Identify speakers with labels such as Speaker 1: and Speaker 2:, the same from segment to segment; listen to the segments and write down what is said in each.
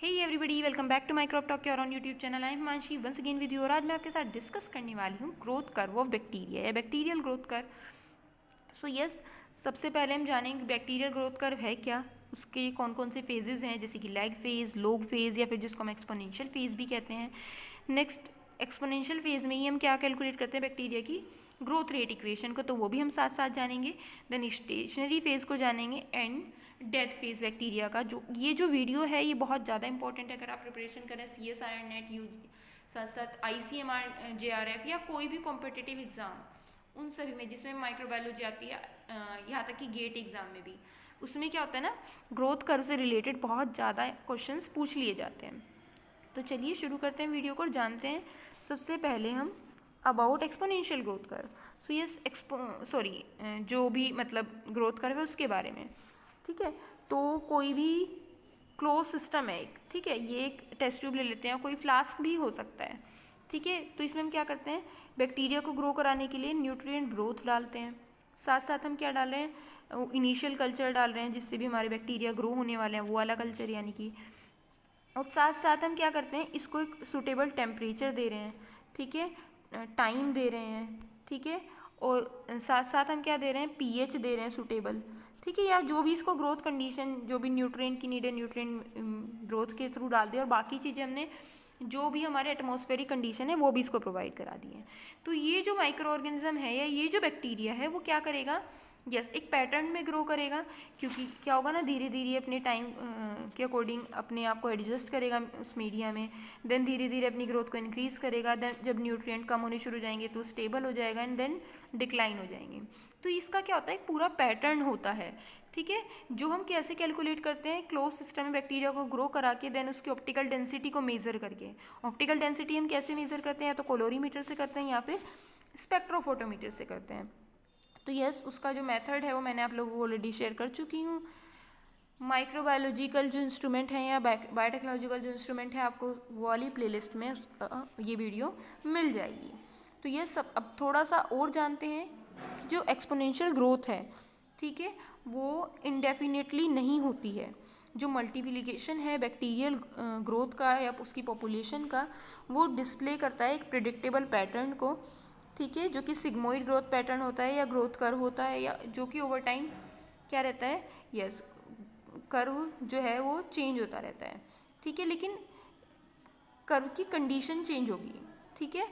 Speaker 1: Hey everybody, welcome back to my crop talk your on YouTube channel. I am Himanshi once again with you. और आज मैं आपके साथ discuss करने वाली हूँ ग्रोथ कर्व ऑफ बैक्टीरिया या bacterial growth curve. So yes, सबसे पहले हम जानेंगे बैक्टीरियल ग्रोथ कर्व है क्या, उसके कौन कौन से फेजेस हैं, जैसे कि लैग फेज, लोग फेज या फिर जिसको हम एक्सपोनेंशियल फेज भी कहते हैं। नेक्स्ट, एक्सपोनेंशियल फेज में ही हम क्या कैलकुलेट करते हैं बैक्टीरिया की ग्रोथ रेट इक्वेशन को, तो वो भी हम साथ साथ जानेंगे। देन स्टेशनरी फेज को जानेंगे एंड डेथ फेज बैक्टीरिया का। जो वीडियो है ये बहुत ज़्यादा इंपॉर्टेंट है अगर आप प्रिपरेशन करें CSIR नेट यू, साथ साथ ICMR JRF या कोई भी कॉम्पिटिटिव एग्जाम, उन सभी में जिसमें माइक्रोबायोलॉजी आती है, यहाँ तक कि गेट एग्जाम में भी, उसमें क्या होता है ना, ग्रोथ कर्व से रिलेटेड बहुत ज़्यादा क्वेश्चंस पूछ लिए जाते हैं। तो चलिए शुरू करते हैं वीडियो को और जानते हैं सबसे पहले हम about exponential growth curve. So yes, जो भी मतलब ग्रोथ कर्व है उसके बारे में, ठीक है। तो कोई भी क्लोज सिस्टम है एक, ठीक है, ये एक टेस्ट ट्यूब ले लेते हैं, कोई फ्लास्क भी हो सकता है, ठीक है। तो इसमें हम क्या करते हैं, बैक्टीरिया को ग्रो कराने के लिए न्यूट्रिएंट ब्रोथ डालते हैं, साथ साथ हम क्या डाल रहे हैं, इनिशियल कल्चर डाल रहे हैं जिससे भी हमारे बैक्टीरिया ग्रो होने वाले हैं, वो वाला कल्चर यानी कि। और साथ साथ हम क्या करते हैं, इसको एक सूटेबल टेम्परेचर दे रहे हैं, ठीक है, टाइम दे रहे हैं, ठीक है। और साथ साथ हम क्या दे रहे हैं, pH दे रहे हैं सूटेबल, ठीक है, या जो भी इसको ग्रोथ कंडीशन, जो भी न्यूट्रिएंट की नीड है न्यूट्रिएंट ग्रोथ के थ्रू डाल दिया, और बाकी चीज़ें हमने जो भी हमारे एटमॉस्फेरिक कंडीशन है वो भी इसको प्रोवाइड करा दी है। तो ये जो माइक्रो ऑर्गेनिज्म है या ये जो बैक्टीरिया है वो क्या करेगा, यस, एक पैटर्न में ग्रो करेगा, क्योंकि क्या होगा ना, धीरे धीरे अपने टाइम के अकॉर्डिंग अपने आप को एडजस्ट करेगा उस मीडिया में। देन धीरे धीरे अपनी ग्रोथ को इंक्रीज करेगा। देन जब न्यूट्रिएंट कम होने शुरू हो जाएंगे तो स्टेबल हो जाएगा एंड देन डिक्लाइन हो जाएंगे। तो इसका क्या होता है, एक पूरा पैटर्न होता है, ठीक है, जो हम कैसे कैलकुलेट करते हैं, क्लोज सिस्टम में बैक्टीरिया को ग्रो करा के देन उसकी ऑप्टिकल डेंसिटी को मेजर करके। ऑप्टिकल डेंसिटी हम कैसे मेजर करते हैं, या तो कोलोरीमीटर से करते हैं या फिर स्पेक्ट्रोफोटोमीटर से करते हैं। तो यस, उसका जो मेथड है वो मैंने आप लोगों को ऑलरेडी शेयर कर चुकी हूँ। माइक्रोबायोलॉजिकल जो इंस्ट्रूमेंट हैं या बायोटेक्नोलॉजिकल जो इंस्ट्रूमेंट है, आपको वो वाली प्लेलिस्ट में ये वीडियो मिल जाएगी। तो ये सब अब थोड़ा सा और जानते हैं कि जो एक्सपोनेंशियल ग्रोथ है, ठीक है, वो इंडेफिनेटली नहीं होती है। जो मल्टीप्लिकेशन है बैक्टीरियल ग्रोथ का या उसकी पॉपुलेशन का, वो डिस्प्ले करता है एक प्रिडिक्टेबल पैटर्न को, ठीक है, जो कि सिग्मोइड ग्रोथ पैटर्न होता है या ग्रोथ कर्व होता है, या जो कि ओवर टाइम क्या रहता है, यस, कर्व जो है वो चेंज होता रहता है, ठीक है। लेकिन कर्व की कंडीशन चेंज होगी, ठीक है,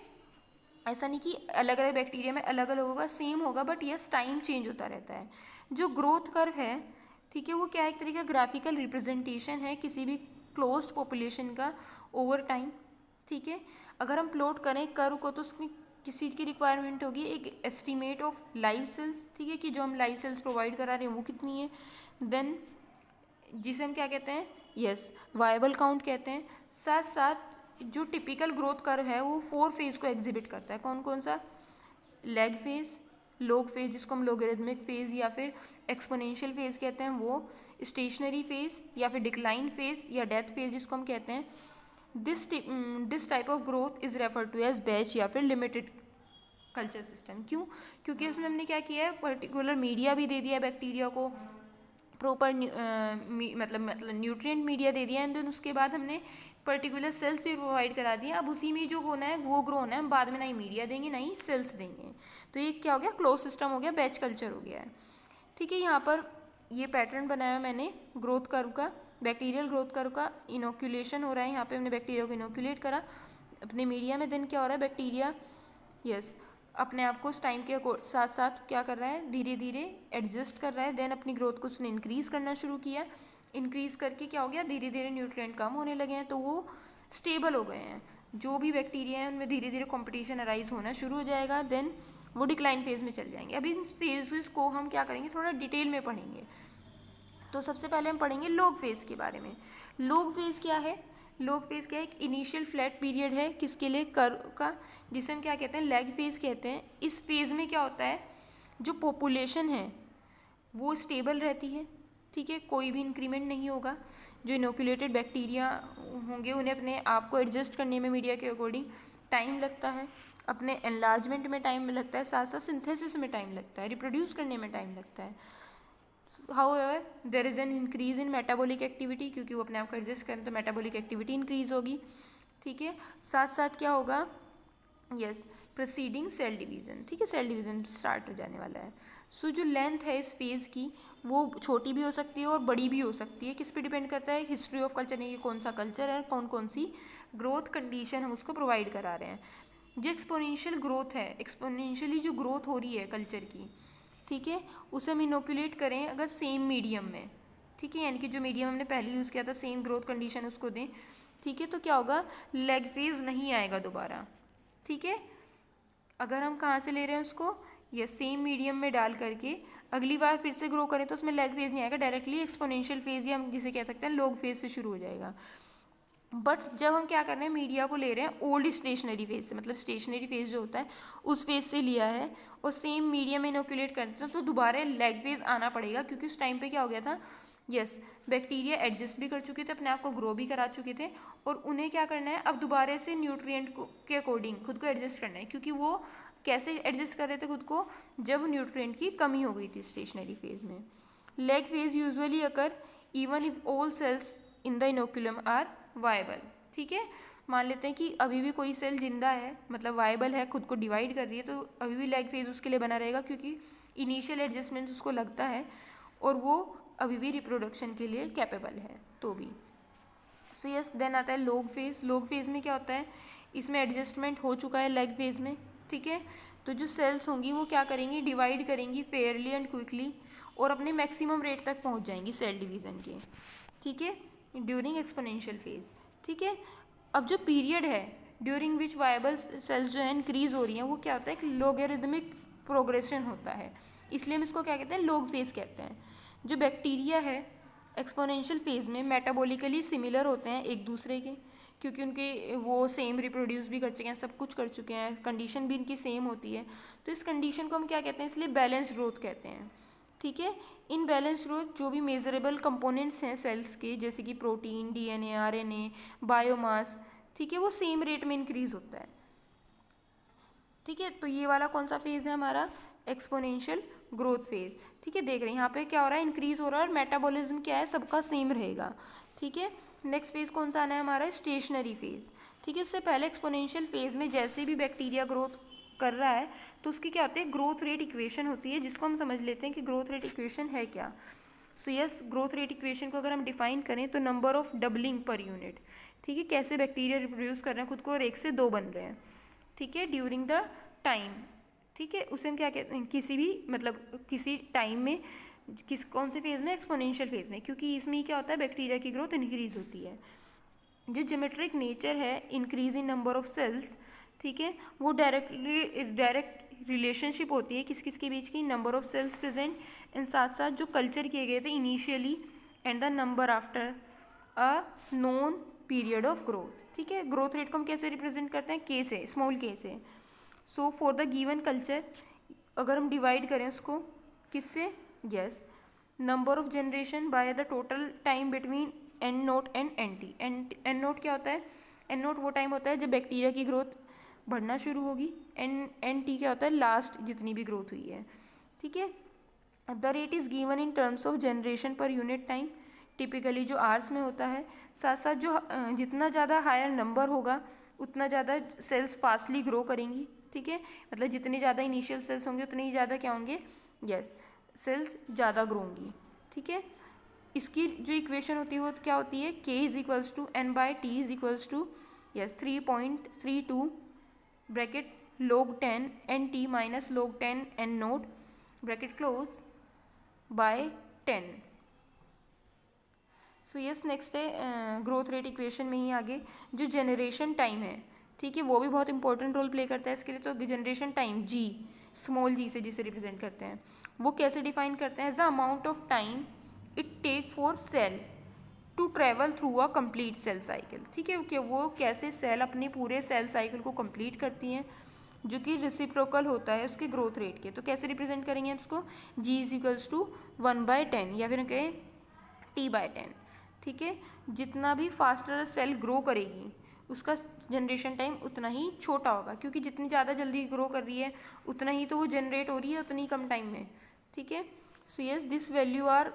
Speaker 1: ऐसा नहीं कि अलग अलग बैक्टीरिया में अलग अलग होगा, सेम होगा, बट यस टाइम चेंज होता रहता है। जो ग्रोथ कर्व है, ठीक है, वो क्या एक तरीके का ग्राफिकल रिप्रेजेंटेशन है किसी भी क्लोज्ड पॉपुलेशन का ओवर टाइम, ठीक है। अगर हम प्लॉट करें कर्व को तो उसमें किस चीज़ की रिक्वायरमेंट होगी, एक एस्टीमेट ऑफ लाइव सेल्स, ठीक है, कि जो हम लाइव सेल्स प्रोवाइड करा रहे हैं वो कितनी है। देन जिसे हम क्या कहते हैं, यस, वायबल काउंट कहते हैं। साथ साथ जो टिपिकल ग्रोथ कर्व है वो 4 फेज को एग्जिबिट करता है। कौन कौन सा, लैग फेज, लोग फेज जिसको हम लोगरिथमिक फेज या फिर एक्सपोनेंशियल फेज कहते हैं वो, स्टेशनरी फेज या फिर डिक्लाइन फेज या डेथ फेज जिसको हम कहते हैं। This type of growth is refer to as batch या फिर लिमिटेड कल्चर सिस्टम। क्यों, क्योंकि उसमें हमने क्या किया है, पर्टिकुलर मीडिया भी दे दिया है बैक्टीरिया को, प्रॉपर मतलब न्यूट्रिएंट मीडिया दे दिया, एंड देन उसके बाद हमने पर्टिकुलर सेल्स भी प्रोवाइड करा दिया। अब उसी में जो होना है वो ग्रो होना है, हम बाद में ना ही मीडिया देंगे ना ही सेल्स देंगे। तो ये क्या हो गया, क्लोज सिस्टम हो गया, बैच कल्चर हो गया है, ठीक है। यहाँ पर ये पैटर्न बनाया मैंने ग्रोथ कर्व का, बैक्टीरियल ग्रोथ कर्व का। इनोक्यूलेशन हो रहा है, यहाँ पे हमने बैक्टीरिया को इनोक्यूलेट करा अपने मीडिया में। देन क्या हो रहा है, बैक्टीरिया यस अपने आप को उस टाइम के साथ साथ क्या कर रहा है, धीरे धीरे एडजस्ट कर रहा है। देन अपनी ग्रोथ को उसने इंक्रीज़ करना शुरू किया। इंक्रीज़ करके क्या हो गया, धीरे धीरे न्यूट्रिएंट कम होने लगे हैं तो वो स्टेबल हो गए हैं। जो भी बैक्टीरिया हैं उनमें धीरे धीरे कंपटीशन अराइज होना शुरू हो जाएगा। देन वो डिक्लाइन फेज में चल जाएंगे। अभी इन फेजेस को हम क्या करेंगे, थोड़ा डिटेल में पढ़ेंगे। तो सबसे पहले हम पढ़ेंगे लॉग फेज के बारे में। लॉग फेज क्या है, लॉग फेज क्या है, एक इनिशियल फ्लैट पीरियड है किसके लिए, कर्व का, जिसे हम क्या कहते हैं, लैग फेज कहते हैं। इस फेज में क्या होता है, जो पॉपुलेशन है वो स्टेबल रहती है, ठीक है, कोई भी इंक्रीमेंट नहीं होगा। जो इनोकुलेटेड बैक्टीरिया होंगे उन्हें अपने आप को एडजस्ट करने में मीडिया के अकॉर्डिंग टाइम लगता है, अपने एनलार्जमेंट में टाइम लगता है, साथ साथ सिंथेसिस में टाइम लगता है, रिप्रोड्यूस करने में टाइम लगता है। How ever there is an increase in metabolic activity, क्योंकि वो अपने आप को एडजस्ट करें तो मेटाबॉलिक एक्टिविटी इंक्रीज होगी, ठीक है। साथ साथ क्या होगा, यस, प्रोसीडिंग सेल डिवीज़न, ठीक है, सेल डिवीज़न स्टार्ट हो जाने वाला है। सो जो लेंथ है इस फेज़ की वो छोटी भी हो सकती है और बड़ी भी हो सकती है। किस पे डिपेंड करता है, हिस्ट्री ऑफ कल्चर ने, ये कौन सा कल्चर है, कौन कौन सी ग्रोथ कंडीशन हम उसको प्रोवाइड करा रहे हैं। जो एक्सपोनेंशियल ग्रोथ है, एक्सपोनेंशियली जो ग्रोथ हो रही है कल्चर की, ठीक है, उसे हम इनोकुलेट करें अगर सेम मीडियम में, ठीक है, यानी कि जो मीडियम हमने पहले यूज़ किया था सेम ग्रोथ कंडीशन उसको दें, ठीक है, तो क्या होगा, लेग फेज नहीं आएगा दोबारा, ठीक है। अगर हम कहाँ से ले रहे हैं उसको, या सेम मीडियम में डाल करके अगली बार फिर से ग्रो करें तो उसमें लेग फेज नहीं आएगा, डायरेक्टली एक्सपोनेंशियल फेज, या हम जिसे कह सकते हैं लॉग फेज से शुरू हो जाएगा। बट जब हम क्या कर रहे हैं, मीडिया को ले रहे हैं ओल्ड स्टेशनरी फेज से, मतलब स्टेशनरी फेज जो होता है उस फेज से लिया है और सेम मीडिया में इनोकुलेट करते हैं, तो दोबारा लेग फेज आना पड़ेगा, क्योंकि उस टाइम पे क्या हो गया था, यस, बैक्टीरिया एडजस्ट भी कर चुके थे, अपने आप को ग्रो भी करा चुके थे, और उन्हें क्या करना है, अब दोबारा से न्यूट्रिएंट के अकॉर्डिंग खुद को एडजस्ट करना है, क्योंकि वो कैसे एडजस्ट कर रहे थे खुद को, जब न्यूट्रिएंट की कमी हो गई थी स्टेशनरी फेज में। Lag phase usually occur even if all cells in the inoculum are viable, ठीक है। मान लेते हैं कि अभी भी कोई सेल जिंदा है, मतलब वायबल है, खुद को डिवाइड कर रही है, तो अभी भी लेग फेज उसके लिए बना रहेगा, क्योंकि इनिशियल एडजस्टमेंट उसको लगता है और वो अभी भी रिप्रोडक्शन के लिए कैपेबल है तो भी। सो यस, देन आता है लॉग फेज। लॉग फेज में क्या होता है, इसमें एडजस्टमेंट हो चुका है लेग फेज में, ठीक है, तो जो सेल्स होंगी वो क्या करेंगी, डिवाइड करेंगी फेयरली एंड क्विकली और अपने मैक्सिमम रेट तक पहुंच जाएंगी सेल डिवीज़न के, ठीक है, ड्यूरिंग एक्सपोनेंशियल फेज, ठीक है। अब जो पीरियड है ड्यूरिंग विच वायबल सेल्स जो है इंक्रीज हो रही हैं, वो क्या होता है, कि लॉगरिदमिक प्रोग्रेशन होता है, इसलिए हम इसको क्या कहते हैं, लॉग फेज कहते हैं। जो बैक्टीरिया है एक्सपोनेंशियल फेज में मेटाबॉलिकली सिमिलर होते हैं एक दूसरे के, क्योंकि उनके वो सेम रिप्रोड्यूस भी कर चुके हैं, सब कुछ कर चुके हैं, कंडीशन भी इनकी सेम होती है, तो इस कंडीशन को हम क्या कहते हैं, इसलिए बैलेंस ग्रोथ कहते हैं, ठीक है। इन बैलेंस ग्रोथ जो भी मेजरेबल कंपोनेंट्स हैं सेल्स के, जैसे कि प्रोटीन, डीएनए, आरएनए, बायोमास, ठीक है, वो सेम रेट में इंक्रीज होता है, ठीक है। तो ये वाला कौन सा फेज है हमारा, एक्सपोनेंशियल ग्रोथ फेज, ठीक है। देख रहे हैं यहाँ पे क्या हो रहा है, इंक्रीज हो रहा है और मेटाबॉलिज्म क्या है, सबका सेम रहेगा, ठीक है। नेक्स्ट फेज कौन सा आना है हमारा, स्टेशनरी फेज, ठीक है। उससे पहले एक्सपोनेंशियल फेज में जैसे भी बैक्टीरिया ग्रोथ कर रहा है तो उसकी क्या होती है, ग्रोथ रेट इक्वेशन होती है, जिसको हम समझ लेते हैं कि ग्रोथ रेट इक्वेशन है क्या। So yes, growth rate equation को अगर हम डिफाइन करें तो number of doubling per unit, ठीक है, कैसे बैक्टीरिया रिप्रोड्यूस कर रहे हैं खुद को और एक से दो बन रहे हैं, ठीक है, ड्यूरिंग द टाइम, ठीक है। उसे हम क्या कहते हैं, किसी भी मतलब किसी टाइम में, किस कौन से फेज में, एक्सपोनेंशियल फेज में, क्योंकि इसमें क्या होता है, बैक्टीरिया की ग्रोथ इंक्रीज होती है। जो ज्योमेट्रिक नेचर है increase in number of cells, ठीक है, वो डायरेक्ट रिलेशनशिप होती है किस किस के बीच की, number of cells present and साथ साथ जो कल्चर किए गए थे initially and the number after a known period of growth, ठीक है। ग्रोथ रेट को हम कैसे रिप्रेजेंट करते हैं, के से, स्मॉल के से। So for the given culture अगर हम डिवाइड करें उसको किससे, yes, number of generation by the total time between N naught and N T. N naught क्या होता है, एन नोट वो टाइम होता है जब बैक्टीरिया की ग्रोथ बढ़ना शुरू होगी, एन टी क्या होता है, लास्ट जितनी भी ग्रोथ हुई है, ठीक है। The rate is given in terms of generation per unit time, typically जो आवर्स में होता है। साथ साथ जो जितना ज़्यादा हायर नंबर होगा उतना ज़्यादा सेल्स फास्टली ग्रो करेंगी, ठीक है, मतलब जितनी ज़्यादा इनिशियल सेल्स होंगे उतने ही ज़्यादा क्या होंगे, यस, सेल्स ज़्यादा ग्रो होंगी, ठीक है। इसकी जो इक्वेशन होती है वो क्या होती है, K is equals to N by T is equals to, yes, 3.32 bracket log 10 N T minus log 10 N naught bracket close by 10। So yes, next है ग्रोथ रेट इक्वेशन में ही आगे जो जनरेशन टाइम है, ठीक है, वो भी बहुत इंपॉर्टेंट रोल प्ले करता है इसके लिए। तो जनरेशन टाइम जी, स्मॉल जी से जिसे रिप्रेजेंट करते हैं, वो कैसे डिफाइन करते हैं, as the amount of time it take for cell to travel through a complete cell cycle, ठीक है, कि वो कैसे सेल अपने पूरे सेल साइकिल को कंप्लीट करती हैं, जो कि रेसिप्रोकल होता है उसके ग्रोथ रेट के। तो कैसे रिप्रेजेंट करेंगे उसको, जी इज इक्वल्स टू 1/10 या फिर कहें T/10, ठीक है। जितना भी फास्टर सेल ग्रो करेगी उसका जनरेशन टाइम उतना ही छोटा होगा, क्योंकि जितनी ज़्यादा जल्दी ग्रो कर रही है उतना ही तो वो जनरेट हो रही है उतनी कम टाइम में, ठीक है। So yes this value are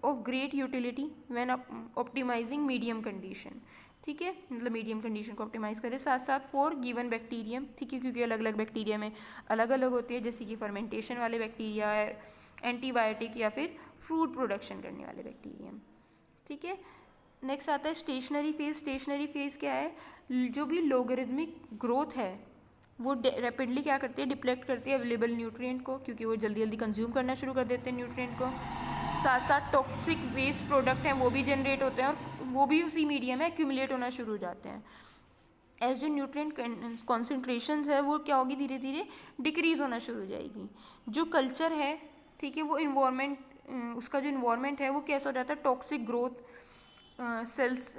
Speaker 1: of great utility when optimizing medium condition, ठीक है, मतलब मीडियम कंडीशन को ऑप्टिमाइज करें, साथ साथ फॉर गिवन बैक्टीरियम, ठीक है, क्योंकि अलग अलग बैक्टीरिया में अलग अलग होती है, जैसे कि फर्मेंटेशन वाले बैक्टीरिया, एंटीबायोटिक या फिर फ्रूट प्रोडक्शन करने वाले बैक्टीरियम, ठीक है। नेक्स्ट आता है स्टेशनरी फेज। स्टेशनरी फेज क्या है, जो भी लोगरिथमिक ग्रोथ है वो रैपिडली क्या करती है, डिप्लेक्ट करती है अवेलेबल न्यूट्रिएंट को, क्योंकि वो जल्दी जल्दी कंज्यूम करना शुरू कर देते हैं न्यूट्रिएंट को। साथ साथ टॉक्सिक वेस्ट प्रोडक्ट हैं वो भी जनरेट होते हैं और वो भी उसी मीडियम में एक्यूमुलेट होना शुरू हो जाते हैं। एज जो न्यूट्रिएंट कॉन्सेंट्रेशन है वो क्या होगी, धीरे धीरे डिक्रीज होना शुरू हो जाएगी। जो कल्चर है, ठीक है, वो इन्वायरमेंट, उसका जो इन्वायरमेंट है वो कैसा हो जाता है, टॉक्सिक ग्रोथ सेल्स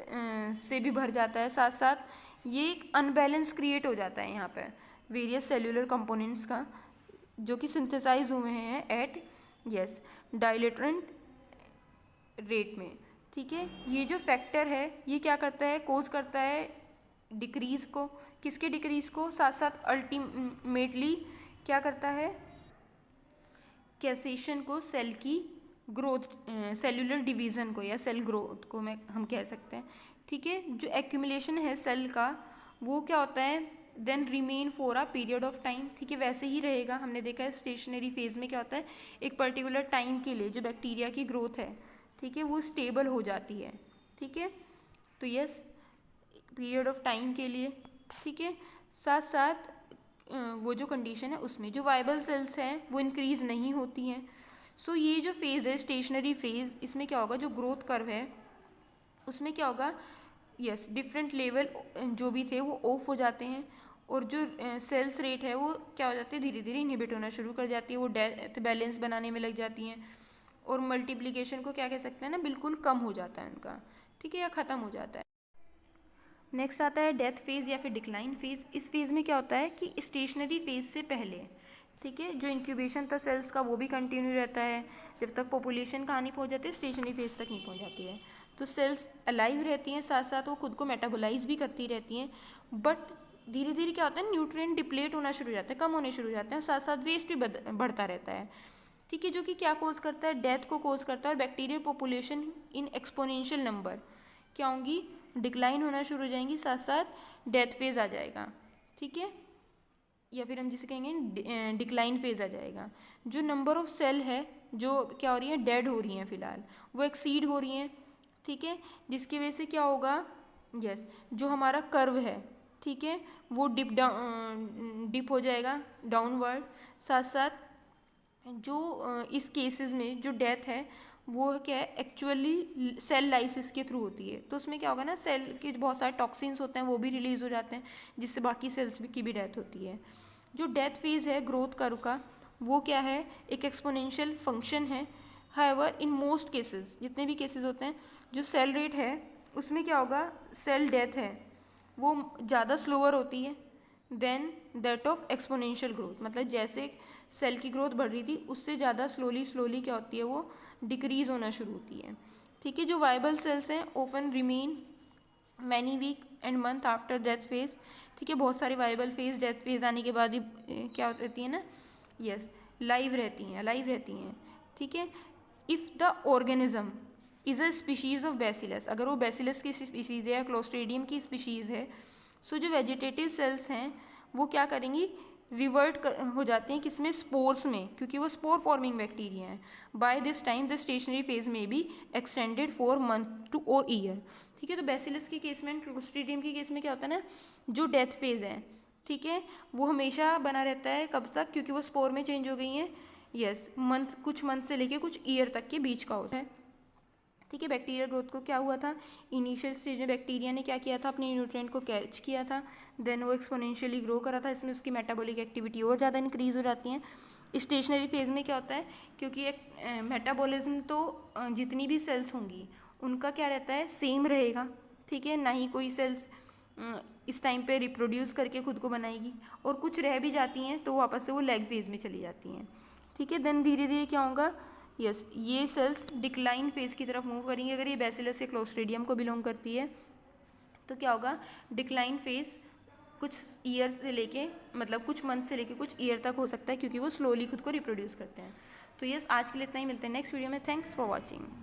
Speaker 1: से भी भर जाता है। साथ साथ ये एक अनबैलेंस क्रिएट हो जाता है यहाँ पे वेरियस सेल्यूलर कंपोनेंट्स का, जो कि सिंथेसाइज हुए हैं एट यस डायलेटरेंट रेट में, ठीक है। ये जो फैक्टर है ये क्या करता है, कोज करता है डिक्रीज को, किसके डिक्रीज को, साथ साथ अल्टीमेटली क्या करता है, कैसेशन को, सेल की ग्रोथ, सेल्यूलर डिवीज़न को या सेल ग्रोथ को मैं हम कह सकते हैं, ठीक है। जो एक्यूमुलेशन है सेल का वो क्या होता है, then remain for a period of time, ठीक है, वैसे ही रहेगा। हमने देखा है स्टेशनरी फेज में क्या होता है, एक पर्टिकुलर टाइम के लिए जो बैक्टीरिया की ग्रोथ है, ठीक है, वो स्टेबल हो जाती है, ठीक है। तो यस पीरियड ऑफ टाइम के लिए, ठीक है। साथ साथ वो जो कंडीशन है उसमें जो वाइबल सेल्स हैं वो इंक्रीज़ नहीं होती हैं। सो ये जो फेज़ है स्टेशनरी फेज़, इसमें क्या होगा, जो ग्रोथ कर्व है उसमें क्या होगा, यस डिफरेंट लेवल जो भी थे वो ऑफ हो जाते हैं और जो सेल्स रेट है वो क्या हो जाती है, धीरे धीरे इनहिबिट होना शुरू कर जाती है, वो डेथ बैलेंस बनाने में लग जाती हैं और मल्टीप्लिकेशन को क्या कह सकते हैं ना, बिल्कुल कम हो जाता है उनका, ठीक है, या ख़त्म हो जाता है। नेक्स्ट आता है डेथ फेज़ या फिर डिक्लाइन फेज़। इस फेज़ में क्या होता है कि स्टेशनरी फेज़ से पहले, ठीक है, जो इंक्यूबेशन था सेल्स का वो भी कंटिन्यू रहता है, जब तक पॉपुलेशन कहाँ नहीं पहुँच जाती है, स्टेशनरी फेज़ तक नहीं पहुँच जाती है, तो सेल्स अलाइव रहती हैं, साथ साथ वो खुद को मेटाबोलाइज भी करती रहती हैं, बट धीरे धीरे क्या होता है, न्यूट्रिएंट डिप्लेट होना शुरू हो जाता है, कम होने शुरू हो जाते हैं, साथ साथ वेस्ट भी बढ़ता रहता है, ठीक है, जो कि क्या कोज करता है, डेथ को कोज करता है और bacterial population in exponential number क्या होंगी, डिक्लाइन होना शुरू हो जाएंगी, साथ साथ डेथ फेज आ जाएगा, ठीक है, या फिर हम जिसे कहेंगे डिक्लाइन फेज आ जाएगा। जो नंबर ऑफ सेल है जो क्या हो रही है, डेड हो रही हैं फिलहाल, वो एक्सीड हो रही हैं, ठीक है, जिसकी वजह से क्या होगा, यस जो हमारा कर्व है, ठीक है, वो डिप हो जाएगा डाउनवर्ड। साथ साथ जो इस केसेस में जो डेथ है वो क्या है, एक्चुअली सेल लाइसिस के थ्रू होती है, तो उसमें क्या होगा ना, सेल के बहुत सारे टॉक्सिन्स होते हैं वो भी रिलीज हो जाते हैं, जिससे बाकी सेल्स की भी डेथ होती है। जो डेथ फेज है ग्रोथ कर्व का वो क्या है, एक एक्सपोनेंशियल फंक्शन है। हाउएवर इन मोस्ट केसेस, जितने भी केसेस होते हैं, जो सेल रेट है उसमें क्या होगा, सेल डेथ है वो ज़्यादा स्लोअर होती है than that of exponential growth, मतलब जैसे सेल की ग्रोथ बढ़ रही थी उससे ज़्यादा स्लोली क्या होती है, वो डिक्रीज होना शुरू होती है, ठीक है। जो वाइबल सेल्स हैं often remain many week and month after death phase, ठीक है, बहुत सारे वाइबल फेज डेथ फेज आने के बाद ही क्या रहती है ना, यस लाइव रहती हैं, ठीक है। If the organism is a species of bacillus, अगर वो बैसिलस की स्पीशीज़ है या क्लोस्ट्रीडियम की स्पीशीज़ है, सो जो वेजिटेटिव सेल्स हैं वो क्या करेंगी, रिवर्ट हो जाते हैं किसमें, स्पोर्स में, क्योंकि वो स्पोर फॉर्मिंग बैक्टीरिया हैं। By this time the stationary phase में be extended for month to और ईयर, ठीक है। तो बैसिलस के केस में, क्लोस्ट्रीडियम के केस में क्या होता है ना, जो डेथ फेज है, ठीक है, वो हमेशा बना रहता है, कब तक, क्योंकि वो स्पोर में चेंज हो गई हैं, यस मंथ, कुछ मंथ से लेके कुछ ईयर तक के बीच का होता है, ठीक है। बैक्टीरियल ग्रोथ को क्या हुआ था, इनिशियल स्टेज में बैक्टीरिया ने क्या किया था, अपने न्यूट्रिएंट को कैच किया था, देन वो एक्सपोनेंशियली ग्रो करा था, इसमें उसकी मेटाबॉलिक एक्टिविटी और ज़्यादा इंक्रीज हो जाती है। स्टेशनरी फेज में क्या होता है, क्योंकि एक मेटाबॉलिज्म तो जितनी भी सेल्स होंगी उनका क्या रहता है, सेम रहेगा, ठीक है, ना ही कोई सेल्स इस टाइम पे रिप्रोड्यूस करके खुद को बनाएगी, और कुछ रह भी जाती हैं तो वापस से वो लैग फेज में चली जाती हैं, ठीक है। देन धीरे धीरे क्या होगा, यस ये सेल्स डिक्लाइन फेज की तरफ मूव करेंगे। अगर ये बैसिलस या क्लोस्ट्रीडियम को बिलोंग करती है तो क्या होगा, डिक्लाइन फेज कुछ ईयर से लेके, मतलब कुछ मंथ से लेके कुछ ईयर तक हो सकता है, क्योंकि वो स्लोली खुद को रिप्रोड्यूस करते हैं। तो यस, आज के लिए इतना ही, मिलते हैं नेक्स्ट वीडियो में। Thanks for watching.